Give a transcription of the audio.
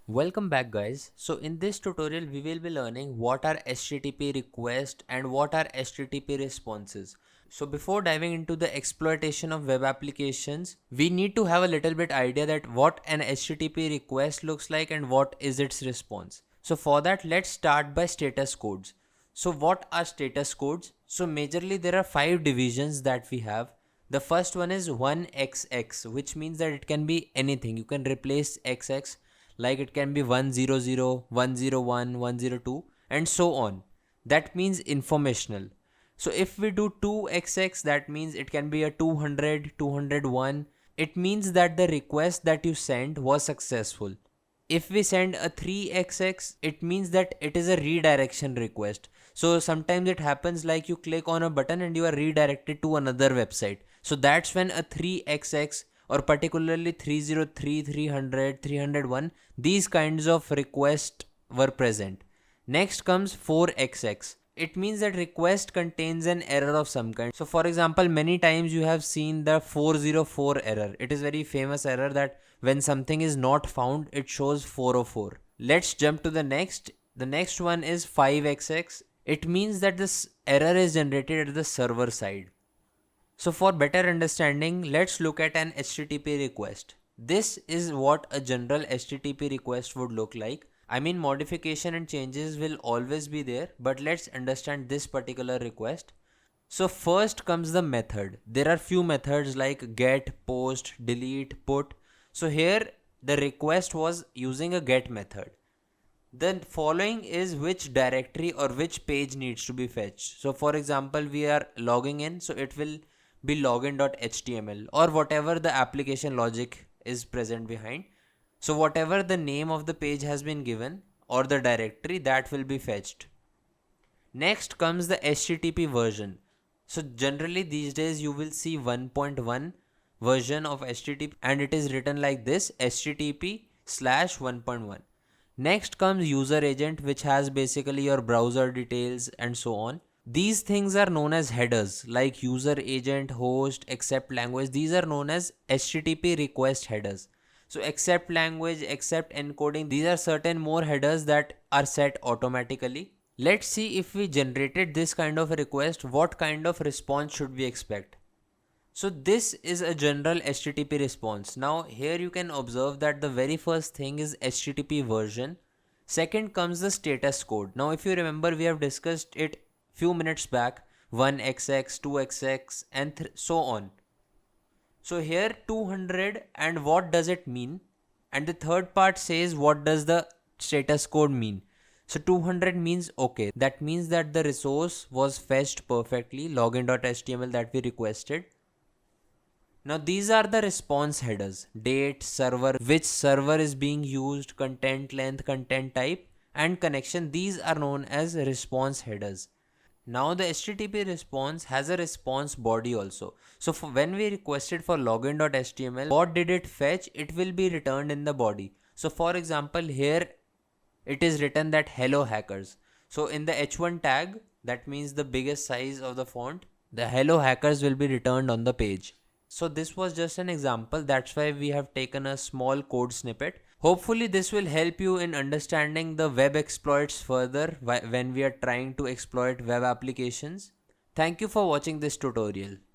Welcome back guys. So in this tutorial we will be learning what are HTTP requests and what are HTTP responses. So before diving into the exploitation of web applications, we need to have a little bit idea that what an HTTP request looks like and what is its response. So for that let's start by status codes. So what are status codes? So majorly there are 5 divisions that we have. The first one is 1XX, which means that it can be anything. You can replace XX, like it can be 100, 101, 102, and so on. That means informational. So if we do 2XX, that means it can be a 200, 201. It means that the request that you sent was successful. If we send a 3XX, it means that it is a redirection request. So sometimes it happens like you click on a button and you are redirected to another website. So that's when a 3XX, or particularly 303, 300, 301, these kinds of requests were present. Next comes 4XX. It means that request contains an error of some kind. So for example, many times you have seen the 404 error. It is very famous error that when something is not found, it shows 404. Let's jump to the next. The next one is 5XX. It means that this error is generated at the server side. So for better understanding, let's look at an HTTP request. This is what a general HTTP request would look like. I mean, modification and changes will always be there, but let's understand this particular request. So first comes the method. There are few methods like get, post, delete, put. So here the request was using a get method. The following is which directory or which page needs to be fetched. So for example, we are logging in, so it will be login.html or whatever the application logic is present behind. So whatever the name of the page has been given or the directory, that will be fetched. Next comes the HTTP version. So generally these days you will see 1.1 version of HTTP and it is written like this: HTTP/1.1. Next comes user agent, which has basically your browser details and so on. These things are known as headers, like user agent, host, accept language. These are known as HTTP request headers. So accept language, accept encoding, these are certain more headers that are set automatically. Let's see, if we generated this kind of a request, what kind of response should we expect? So this is a general HTTP response. Now here you can observe that the very first thing is HTTP version. Second comes the status code. Now if you remember, we have discussed it few minutes back: 1XX, 2XX, and so on. So here 200, and what does it mean? And the third part says what does the status code mean? So 200 means okay. That means that the resource was fetched perfectly, login.html that we requested. Now these are the response headers: date, server, which server is being used, content length, content type, and connection. These are known as response headers. Now the HTTP response has a response body also. So when we requested for login.html, what did it fetch? It will be returned in the body. So for example, here it is written that hello hackers. So in the h1 tag, that means the biggest size of the font, the hello hackers will be returned on the page. So this was just an example. That's why we have taken a small code snippet. Hopefully this will help you in understanding the web exploits further when we are trying to exploit web applications. Thank you for watching this tutorial.